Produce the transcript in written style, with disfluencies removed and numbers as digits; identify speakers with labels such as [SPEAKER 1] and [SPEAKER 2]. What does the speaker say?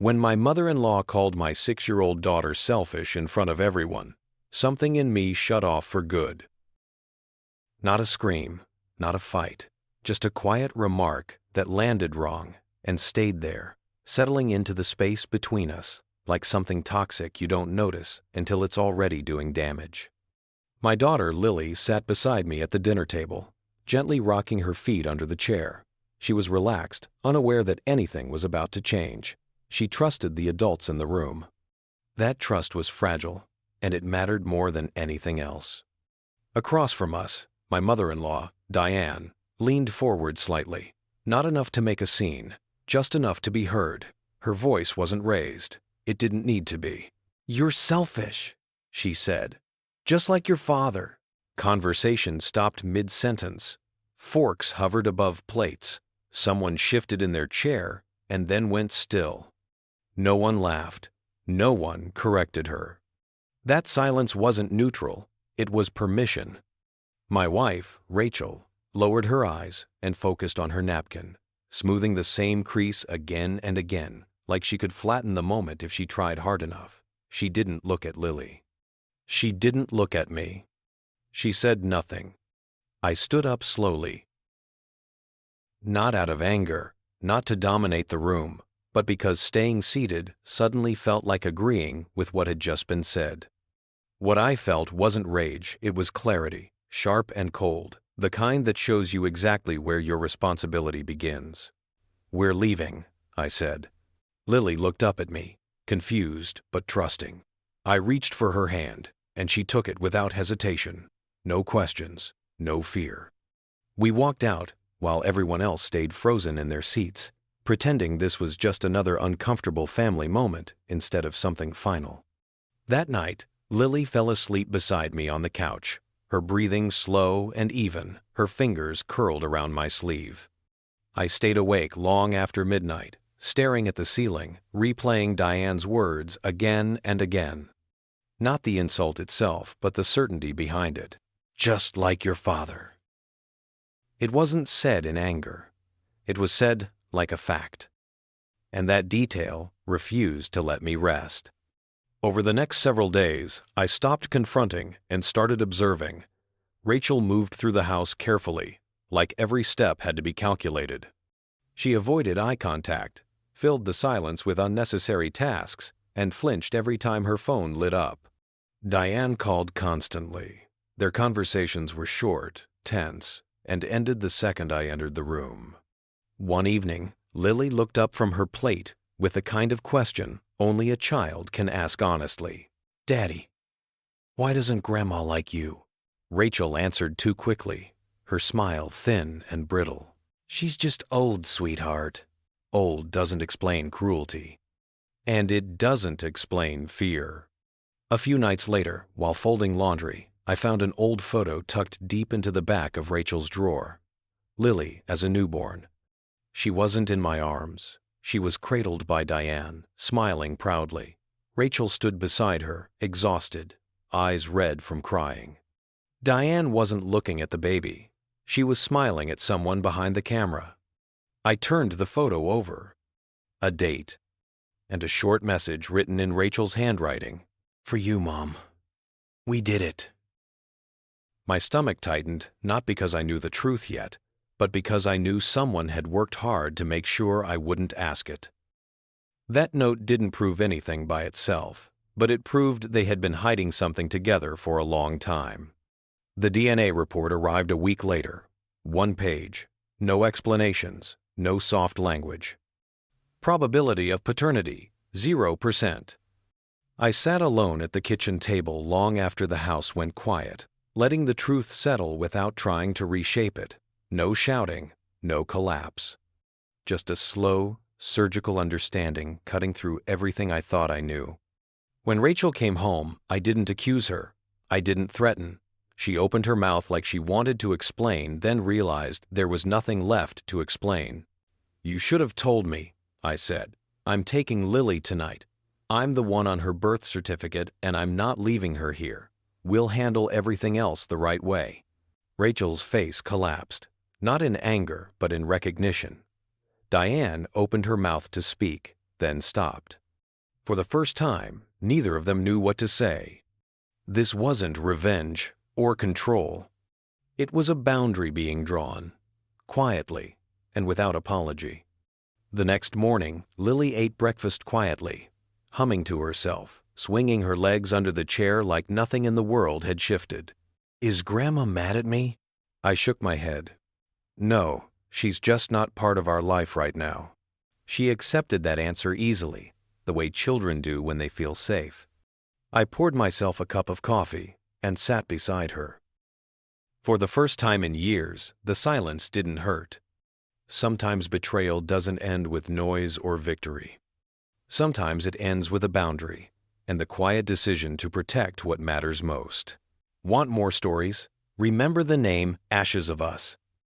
[SPEAKER 1] When my mother-in-law called my 6-year-old daughter selfish in front of everyone, something in me shut off for good. Not a scream, not a fight, just a quiet remark that landed wrong and stayed there, settling into the space between us, like something toxic you don't notice until it's already doing damage. My daughter, Lily, sat beside me at the dinner table, gently rocking her feet under the chair. She was relaxed, unaware that anything was about to change. She trusted the adults in the room. That trust was fragile, and it mattered more than anything else. Across from us, my mother-in-law, Diane, leaned forward slightly, not enough to make a scene, just enough to be heard. Her voice wasn't raised. It didn't need to be. "You're selfish," she said. "Just like your father." Conversation stopped mid-sentence. Forks hovered above plates. Someone shifted in their chair and then went still. No one laughed. No one corrected her. That silence wasn't neutral. It was permission. My wife, Rachel, lowered her eyes and focused on her napkin, smoothing the same crease again and again, like she could flatten the moment if she tried hard enough. She didn't look at Lily. She didn't look at me. She said nothing. I stood up slowly. Not out of anger, not to dominate the room, but because staying seated suddenly felt like agreeing with what had just been said. What I felt wasn't rage, it was clarity, sharp and cold, the kind that shows you exactly where your responsibility begins. "We're leaving," I said. Lily looked up at me, confused but trusting. I reached for her hand, and she took it without hesitation. No questions, no fear. We walked out, while everyone else stayed frozen in their seats, pretending this was just another uncomfortable family moment instead of something final. That night, Lily fell asleep beside me on the couch, her breathing slow and even, her fingers curled around my sleeve. I stayed awake long after midnight, staring at the ceiling, replaying Diane's words again and again. Not the insult itself, but the certainty behind it. "Just like your father." It wasn't said in anger. It was said like a fact. And that detail refused to let me rest. Over the next several days, I stopped confronting and started observing. Rachel moved through the house carefully, like every step had to be calculated. She avoided eye contact, filled the silence with unnecessary tasks, and flinched every time her phone lit up. Diane called constantly. Their conversations were short, tense, and ended the second I entered the room. One evening, Lily looked up from her plate with the kind of question only a child can ask honestly. "Daddy, why doesn't Grandma like you?" Rachel answered too quickly, her smile thin and brittle. "She's just old, sweetheart." Old doesn't explain cruelty. And it doesn't explain fear. A few nights later, while folding laundry, I found an old photo tucked deep into the back of Rachel's drawer. Lily as a newborn. She wasn't in my arms. She was cradled by Diane, smiling proudly. Rachel stood beside her, exhausted, eyes red from crying. Diane wasn't looking at the baby. She was smiling at someone behind the camera. I turned the photo over. A date. And a short message written in Rachel's handwriting. "For you, Mom. We did it." My stomach tightened, not because I knew the truth yet, but because I knew someone had worked hard to make sure I wouldn't ask it. That note didn't prove anything by itself, but it proved they had been hiding something together for a long time. The DNA report arrived a week later. 1 page. No explanations, no soft language. Probability of paternity, 0%. I sat alone at the kitchen table long after the house went quiet, letting the truth settle without trying to reshape it. No shouting, no collapse. Just a slow, surgical understanding cutting through everything I thought I knew. When Rachel came home, I didn't accuse her. I didn't threaten. She opened her mouth like she wanted to explain, then realized there was nothing left to explain. "You should have told me," I said. "I'm taking Lily tonight. I'm the one on her birth certificate, and I'm not leaving her here. We'll handle everything else the right way." Rachel's face collapsed, not in anger, but in recognition. Diane opened her mouth to speak, then stopped. For the first time, neither of them knew what to say. This wasn't revenge or control. It was a boundary being drawn, quietly and without apology. The next morning, Lily ate breakfast quietly, humming to herself, swinging her legs under the chair like nothing in the world had shifted. "Is Grandma mad at me?" I shook my head. "No, she's just not part of our life right now." She accepted that answer easily, the way children do when they feel safe. I poured myself a cup of coffee and sat beside her. For the first time in years, the silence didn't hurt. Sometimes betrayal doesn't end with noise or victory. Sometimes it ends with a boundary and the quiet decision to protect what matters most. Want more stories? Remember the name Ashes of Us.